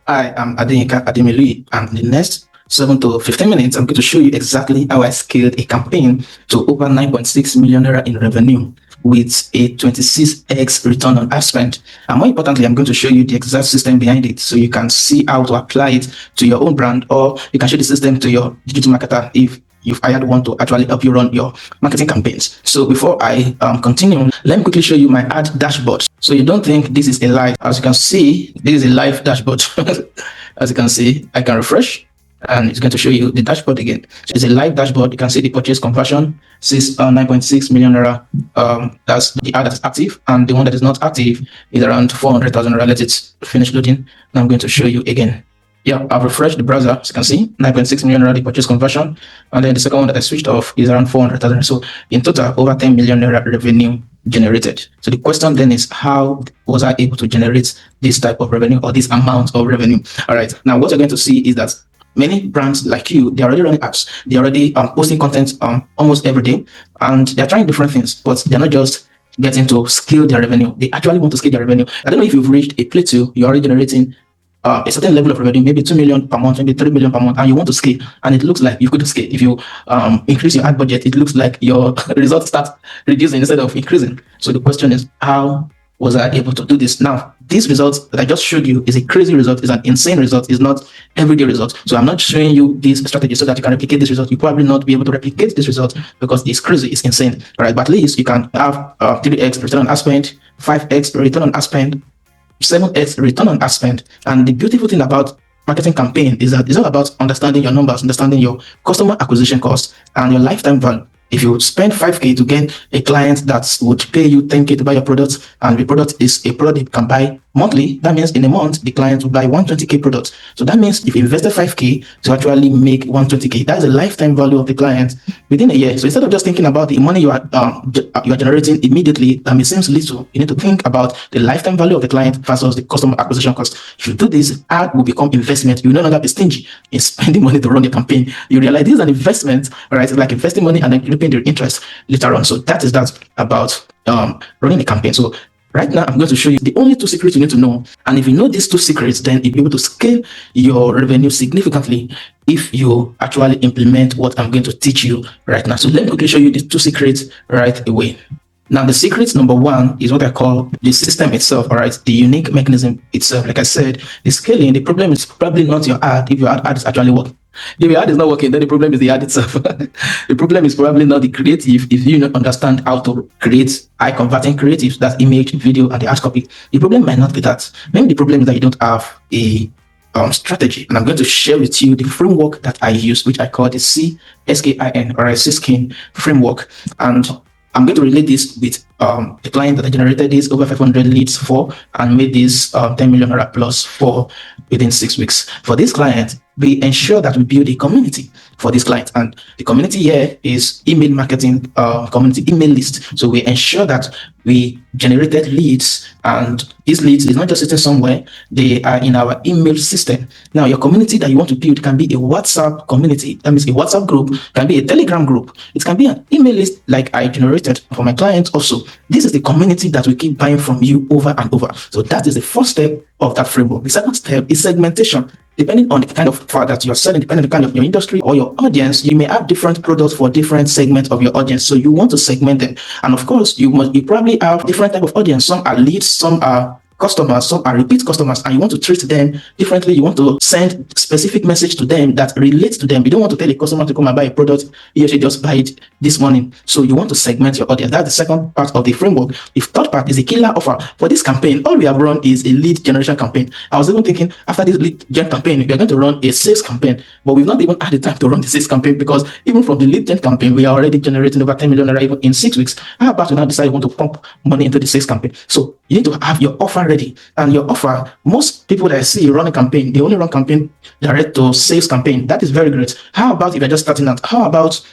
Hi, I'm Adeyinka Ademilui, and in the next 7 to 15 minutes, I'm going to show you exactly how I scaled a campaign to over 9.6 million naira in revenue with a 26x return on ad spend. And more importantly, I'm going to show you the exact system behind it so you can see how to apply it to your own brand, or you can show the system to your digital marketer if you've hired one to actually help you run your marketing campaigns. So before I continue, let me quickly show you my ad dashboard. So you don't think this is a live. As you can see, this is a live dashboard. As you can see, I can refresh and it's going to show you the dashboard again. So it's a live dashboard. You can see the purchase conversion, says 9.6 million naira. That's the ad that is active, and the one that is not active is around 400,000 naira. Let it finish loading. Now I'm going to show you again. Yeah, I've refreshed the browser. As you can see, 9.6 million naira purchase conversion, and then the second one that I switched off is around 400,000. So in total, over 10 million naira revenue generated. So the question then is, how was I able to generate this type of revenue, or this amount of revenue? All right. Now what you're going to see is that many brands like you, they're already running apps. They're already posting content almost every day, and they're trying different things, but they're not just getting to scale their revenue. They actually want to scale their revenue. I don't know if you've reached a plateau. You're already generating a certain level of revenue, maybe 2 million per month, maybe 3 million per month, and you want to scale, and it looks like you could scale. If you increase your ad budget, it looks like your results start reducing instead of increasing. So the question is, how was I able to do this? Now, this result that I just showed you is a crazy result, is an insane result, is not everyday result. So I'm not showing you this strategy so that you can replicate this result. You probably not be able to replicate this result because it's crazy, it's insane. All right, but at least you can have 3x return on ad spend, 5x return on ad spend, 7x return on ad spend. And the beautiful thing about marketing campaign is that it's all about understanding your numbers, understanding your customer acquisition cost and your lifetime value. If you spend 5k to get a client that would pay you 10k to buy your product, and the product is a product you can buy monthly, that means in a month the client will buy 120k products. So that means if you invested 5k to actually make 120k, that is a lifetime value of the client within a year. So instead of just thinking about the money you are generating immediately, that may seem little, you need to think about the lifetime value of the client versus the customer acquisition cost. If you do this, ad will become investment. You will no longer be stingy in spending money to run your campaign. You realize this is an investment, right? It's like investing money and then reaping the interest later on. So that is that about running a campaign. So right now, I'm going to show you the only 2 secrets you need to know. And if you know these 2 secrets, then you'll be able to scale your revenue significantly if you actually implement what I'm going to teach you right now. So let me quickly show you these 2 secrets right away. Now, the secret number 1 is what I call the system itself, all right? The unique mechanism itself. Like I said, the scaling, the problem is probably not your ad if your ad is actually working. If your ad is not working, then the problem is the ad itself. The problem is probably not the creative. If you don't understand how to create high-converting creatives, that's image, video, and the ad copy, the problem might not be that. Maybe the problem is that you don't have a strategy. And I'm going to share with you the framework that I use, which I call the CSKIN, or C-SKIN framework. And I'm going to relate this with a client that I generated this over 500 leads for and made this 10 million naira plus for within 6 weeks. For this client, we ensure that we build a community for this client, and the community here is email marketing community email list. So we ensure that we generated leads, and these leads is not just sitting somewhere, they are in our email system. Now, your community that you want to build can be a WhatsApp community, that means a WhatsApp group, can be a Telegram group, it can be an email list like I generated for my clients also. This is the community that we keep buying from you over and over. So that is the first step of that framework. The second step is segmentation. Depending on the kind of product that you're selling, depending on the kind of your industry or your audience, you may have different products for different segments of your audience. So you want to segment them. And of course, you probably have different type of audience. Some are leads, some are customers, some are repeat customers, and you want to treat them differently. You want to send specific message to them that relates to them. You don't want to tell a customer to come and buy a product, he or she just buy it this morning. So you want to segment your audience. That's the second part of the framework. The third part is a killer offer. For this campaign, all we have run is a lead generation campaign. I was even thinking after this lead gen campaign, we are going to run a sales campaign, but we've not even had the time to run the sales campaign because even from the lead gen campaign, we are already generating over 10 million naira even in 6 weeks. How about we now decide we want to pump money into the sales campaign? So you need to have your offer ready. And your offer, most people that I see run a campaign, they only run campaign direct to sales campaign. That is very great. How about if you're just starting out? How about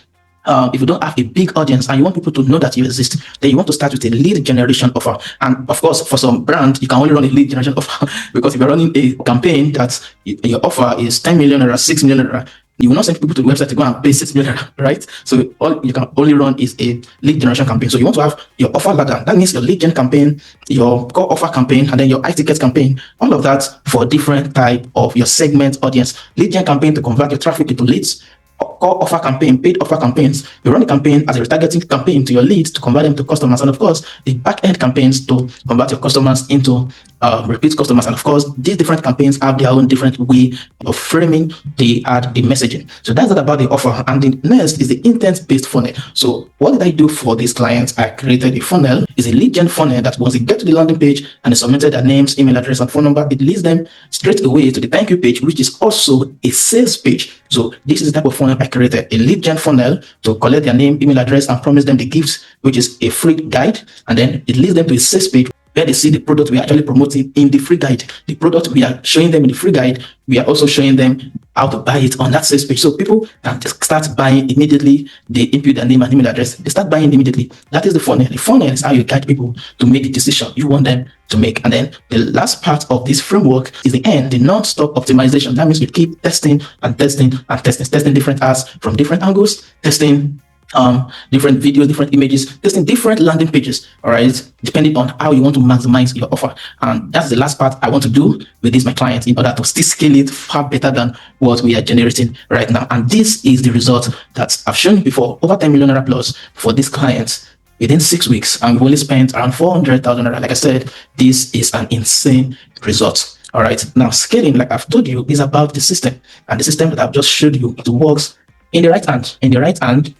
if you don't have a big audience and you want people to know that you exist, then you want to start with a lead generation offer. And of course, for some brand, you can only run a lead generation offer because if you're running a campaign that your offer is 10 million or 6 million, You will not send people to the website to go and pay 6 million, right? So all you can only run is a lead generation campaign. So you want to have your offer ladder. That means your lead gen campaign, your core offer campaign, and then your iTicket campaign. All of that for different type of your segment audience. Lead gen campaign to convert your traffic into leads. Core offer campaign, paid offer campaigns. You run the campaign as a retargeting campaign to your leads to convert them to customers, and of course, the back-end campaigns to convert your customers into repeat customers. And of course, these different campaigns have their own different way of framing the ad, the messaging. So that's about the offer. And the next is the intent-based funnel. So what did I do for these clients? I created a funnel. It's a lead gen funnel that once they get to the landing page and they submitted their names, email address, and phone number, it leads them straight away to the thank you page, which is also a sales page. So this is the type of funnel I created, a lead gen funnel to collect their name, email address, and promise them the gifts, which is a free guide. And then it leads them to a sales page where they see the product we are actually promoting in the free guide. The product we are showing them in the free guide, we are also showing them how to buy it on that sales page. So people can just start buying immediately. They input their name and email address. They start buying immediately. That is the funnel. The funnel is how you guide people to make the decision you want them to make. And then the last part of this framework is the end, the non-stop optimization. That means we keep testing and testing and testing different ads from different angles, testing different videos, different images, testing different landing pages, all right, depending on how you want to maximize your offer. And that's the last part I want to do with this my clients in order to still scale it far better than what we are generating right now. And this is the result that I've shown you before, over 10 million naira plus for these clients within 6 weeks, and we only spent around 400,000 naira. Like I said, this is an insane result. All right, now scaling, like I've told you, is about the system, and the system that I've just showed you, it works in the right hand. In the right hand,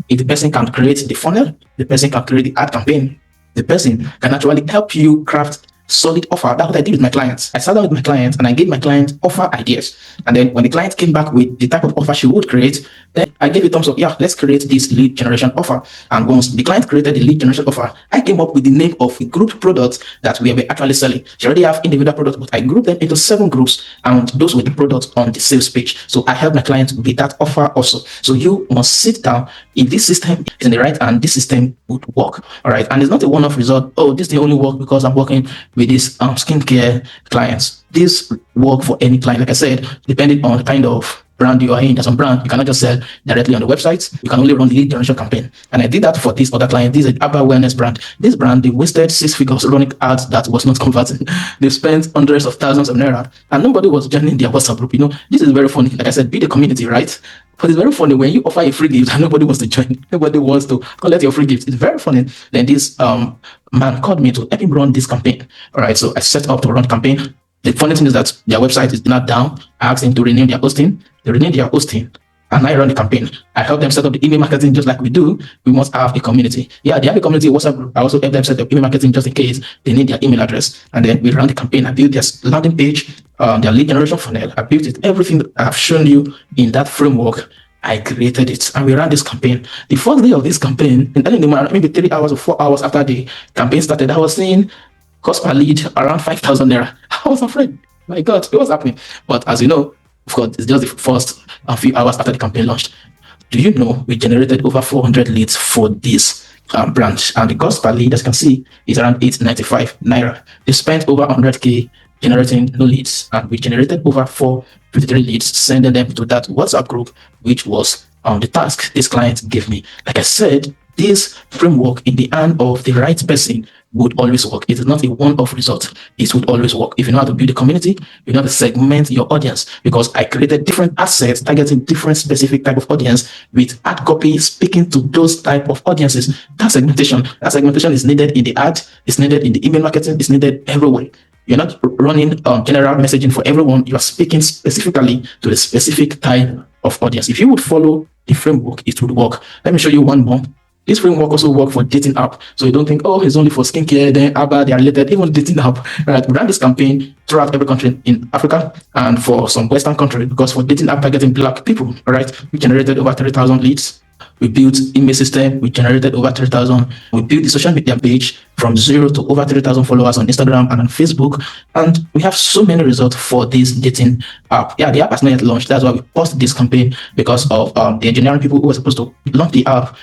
if the person can create the funnel, the person can create the ad campaign, the person can actually help you craft solid offer. That's what I did with my clients. I sat down with my clients and I gave my client offer ideas. And then when the client came back with the type of offer she would create, then I gave a thumbs up. Yeah, let's create this lead generation offer. And once the client created the lead generation offer, I came up with the name of a grouped product that we were actually selling. She already have individual products, but I grouped them into 7 groups, and those were the products on the sales page. So I helped my client with that offer also. So you must sit down. If this system is in the right hand, this system would work. All right. And it's not a one-off result. Oh, this thing only work because I'm working with these skincare clients. This work for any client. Like I said, depending on the kind of brand you are in, there's some brand you cannot just sell directly on the website. You can only run the lead generation campaign. And I did that for this other client. This is an Abba Wellness brand. This brand, they wasted 6 figures running ads that was not converting. They spent hundreds of thousands of naira, and nobody was joining their WhatsApp group. You know, this is very funny. Like I said, be the community, right? But it's very funny when you offer a free gift and nobody wants to join. Nobody wants to collect your free gift. It's very funny. Then this man called me to help him run this campaign. All right, so I set up to run the campaign. The funny thing is that their website is not down. I asked him to rename their hosting. They renamed their hosting, and I run the campaign. I help them set up the email marketing just like we do. We must have a community. Yeah, they have a community WhatsApp group. I also help them set up email marketing just in case they need their email address. And then we run the campaign. I built their landing page, their lead generation funnel. I built it. Everything that I've shown you in that framework, I created it, and we ran this campaign. The first day of this campaign, maybe 3 hours or 4 hours after the campaign started, I was seeing cost per lead around 5,000 naira. I was afraid. My God, it was happening. But as you know, of course, it's just the first few hours after the campaign launched. Do you know we generated over 400 leads for this branch, and the cost per lead, as you can see, is around 895 naira. They spent over 100k generating no leads, and we generated over 453 leads, sending them to that WhatsApp group, which was the task this client gave me. Like I said, this framework in the hand of the right person would always work. It is not a one-off result. It would always work. If you know how to build a community, you know how to segment your audience, because I created different assets targeting different specific type of audience with ad copy speaking to those type of audiences. That segmentation is needed in the ad, it's needed in the email marketing, it's needed everywhere. You're not running general messaging for everyone. You are speaking specifically to the specific type of audience. If you would follow the framework, it would work. Let me show you one more. This framework also works for dating app. So you don't think, oh, it's only for skincare, then ABBA, they are related, even dating app. Right? We ran this campaign throughout every country in Africa and for some Western countries, because for dating app targeting Black people, all right, we generated over 3,000 leads. We built email system, we generated over 3,000. We built the social media page from 0 to over 3,000 followers on Instagram and on Facebook. And we have so many results for this dating app. Yeah, the app has not yet launched. That's why we paused this campaign, because of the engineering people who were supposed to launch the app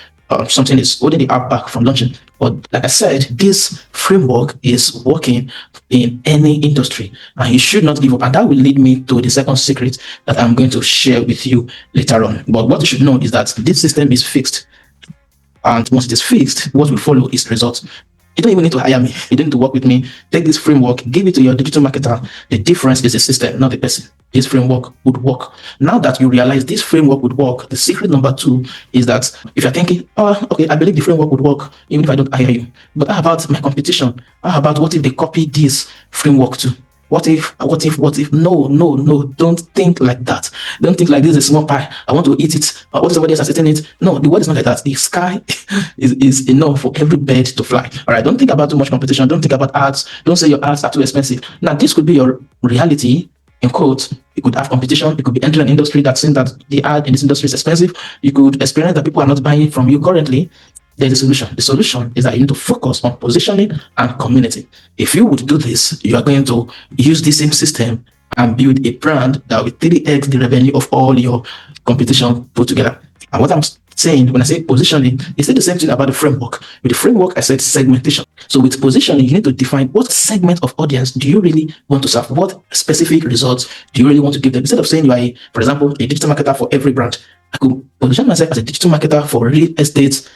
something is holding the app back from launching. But like I said, this framework is working in any industry, and you should not give up. And that will lead me to the second secret that I'm going to share with you later on. But what you should know is that this system is fixed. And once it is fixed, what will follow is results. You don't even need to hire me. You don't need to work with me. Take this framework, give it to your digital marketer. The difference is the system, not the person. This framework would work. Now that you realize this framework would work, the secret number 2 is that if you're thinking, oh, okay, I believe the framework would work, even if I don't hire you. But how about my competition? How about what if they copy this framework too? What if? No, don't think like that. Don't think like this is a small pie. I want to eat it. What if somebody else has eaten it? No, the world is not like that. The sky is enough for every bird to fly. All right, don't think about too much competition. Don't think about ads. Don't say your ads are too expensive. Now, this could be your reality. In quotes, you could have competition. You could be entering an industry that's saying that the ad in this industry is expensive. You could experience that people are not buying from you currently. There's a solution. The solution is that you need to focus on positioning and community. If you would do this, you are going to use the same system and build a brand that will 3x the revenue of all your competition put together. And what I'm saying when I say positioning, it's the same thing about the framework. With the framework, I said segmentation. So with positioning, you need to define what segment of audience do you really want to serve? What specific results do you really want to give them? Instead of saying you are, for example, a digital marketer for every brand, I could position myself as a digital marketer for real estate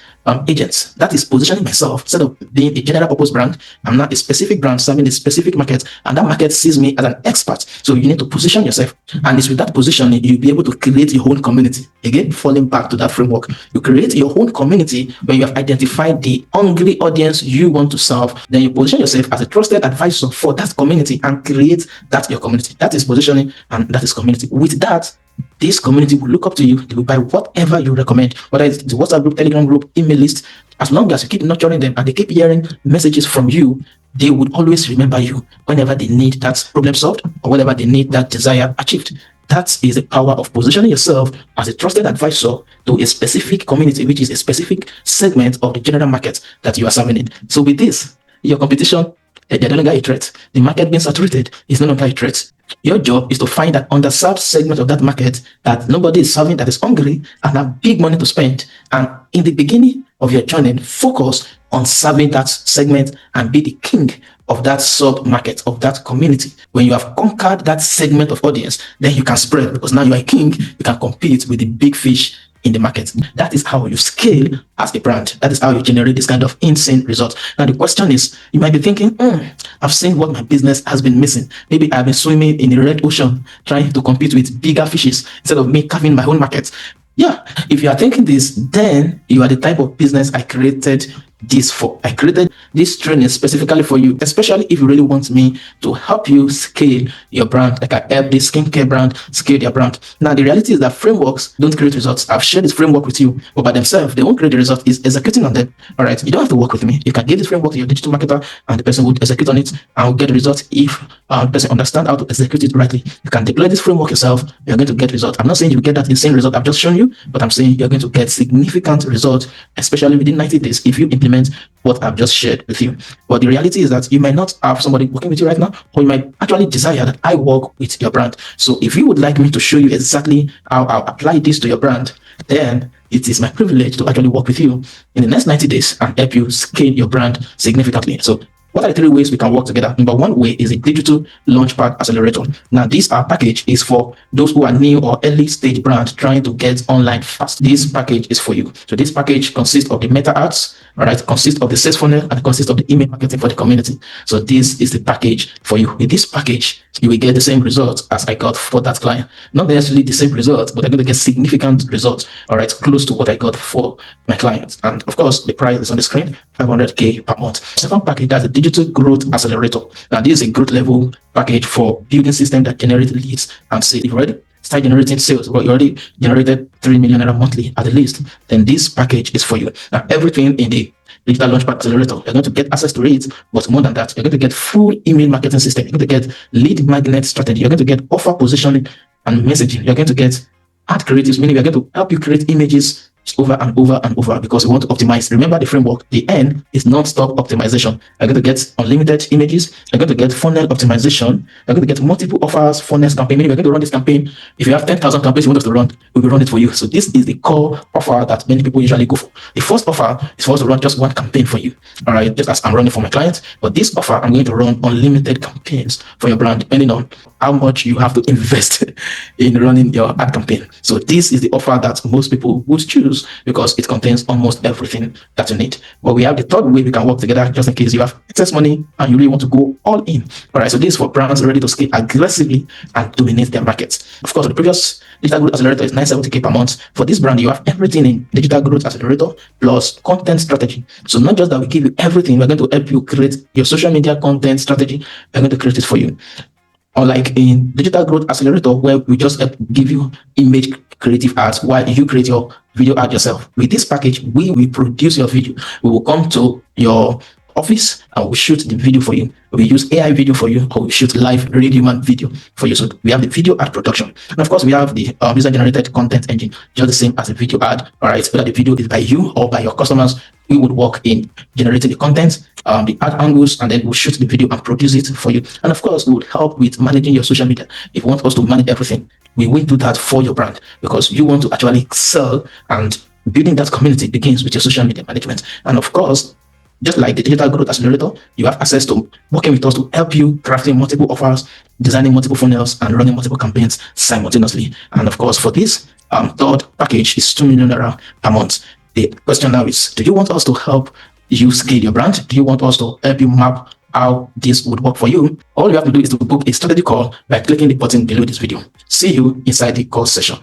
agents. That is positioning myself. Instead of being a general purpose brand, I'm not a specific brand serving a specific market, and that market sees me as an expert. So you need to position yourself, and it's with that positioning you'll be able to create your own community. Again, falling back to that framework, you create your own community when you have identified the hungry audience you want to serve. Then you position yourself as a trusted advisor for that community and create that your community. That is positioning, and that is community. With that, this community will look up to you. They will buy whatever you recommend, whether it's the WhatsApp group, Telegram group, email list. As long as you keep nurturing them and they keep hearing messages from you, they would always remember you whenever they need that problem solved or whenever they need that desire achieved. That is the power of positioning yourself as a trusted advisor to a specific community, which is a specific segment of the general market that you are serving in. So with this, your competition, they're no longer a threat. The market being saturated is no longer a threat. Your job is to find that underserved segment of that market that nobody is serving, that is hungry and have big money to spend. And in the beginning of your journey, focus on serving that segment and be the king of that sub-market, of that community. When you have conquered that segment of audience, then you can spread, because now you are a king. You can compete with the big fish in the market. That is how you scale as a brand. That is how you generate this kind of insane results. Now the question is, you might be thinking, I've seen what my business has been missing. Maybe I've been swimming in the red ocean trying to compete with bigger fishes instead of me carving my own market. Yeah, if you are thinking this, then you are the type of business I created this for. I created this training specifically for you, especially if you really want me to help you scale your brand, like I help this skincare brand scale their brand. Now, the reality is that frameworks don't create results. I've shared this framework with you, but by themselves, they won't create the result. Is executing on them. All right, you don't have to work with me. You can give this framework to your digital marketer, and the person would execute on it and will get the results if the person understands how to execute it rightly. You can deploy this framework yourself. You're going to get results. I'm not saying you get that insane result I've just shown you, but I'm saying you're going to get significant results, especially within 90 days if you implement what I've just shared with you. But the reality is that you might not have somebody working with you right now, or you might actually desire that I work with your brand. So if you would like me to show you exactly how I'll apply this to your brand, then it is my privilege to actually work with you in the next 90 days and help you scale your brand significantly. So what are the 3 ways we can work together? Number 1 way is a digital Launchpad Accelerator. Now, this package is for those who are new or early stage brand trying to get online fast. This package is for you. So this package consists of the meta ads, all right, consists of the sales funnel, and consists of the email marketing for the community. So this is the package for you. With this package, you will get the same results as I got for that client. Not necessarily the same results, but I'm going to get significant results, all right, close to what I got for my clients. And of course, the price is on the screen, $500K per month. Second package, that's a digital growth accelerator. Now, this is a growth level package for building systems that generate leads and sales. If you already start generating sales, well, you already generated 3 million monthly at the least, then this package is for you. Now, everything in the Digital Launchpad Accelerator, you're going to get access to it, but more than that, you're going to get full email marketing system. You're going to get lead magnet strategy. You're going to get offer positioning and messaging. You're going to get ad creatives, meaning we're going to help you create images over and over and over because we want to optimize. Remember the framework, the end is non-stop optimization. You're going to get unlimited images, you're going to get funnel optimization, you're going to get multiple offers, funnels campaign. Meaning we're going to run this campaign. If you have 10,000 campaigns you want us to run, we will run it for you. So this is the core offer that many people usually go for. The first offer is for us to run just one campaign for you. All right, just as I'm running for my clients. But this offer, I'm going to run unlimited campaigns for your brand, depending on how much you have to invest in running your ad campaign. So this is the offer that most people would choose because it contains almost everything that you need. But we have the third way we can work together just in case you have excess money and you really want to go all in. All right, so this is for brands ready to scale aggressively and dominate their markets. Of course, the previous digital growth accelerator is 970k per month. For this brand, you have everything in digital growth accelerator plus content strategy. So not just that we give you everything, we're going to help you create your social media content strategy. We're going to create it for you. Unlike in digital growth accelerator, where we just give you image creative ads while you create your video ad yourself. With this package, we will produce your video. We will come to your office and we'll shoot the video for you. We use AI video for you, or we shoot live real human video for you. So we have the video ad production, and of course we have the user generated content engine, just the same as a video ad. All right, whether the video is by you or by your customers, we would work in generating the content, the ad angles, and then we'll shoot the video and produce it for you. And of course, we would help with managing your social media. If you want us to manage everything, we will do that for your brand because you want to actually sell, and building that community begins with your social media management. And of course, just like the digital growth accelerator, you have access to working with us to help you crafting multiple offers, designing multiple funnels, and running multiple campaigns simultaneously. And of course, for this third package is 2 million naira per month. The question now is, do you want us to help you scale your brand? Do you want us to help you map how this would work for you? All you have to do is to book a strategy call by clicking the button below this video. See you inside the call session.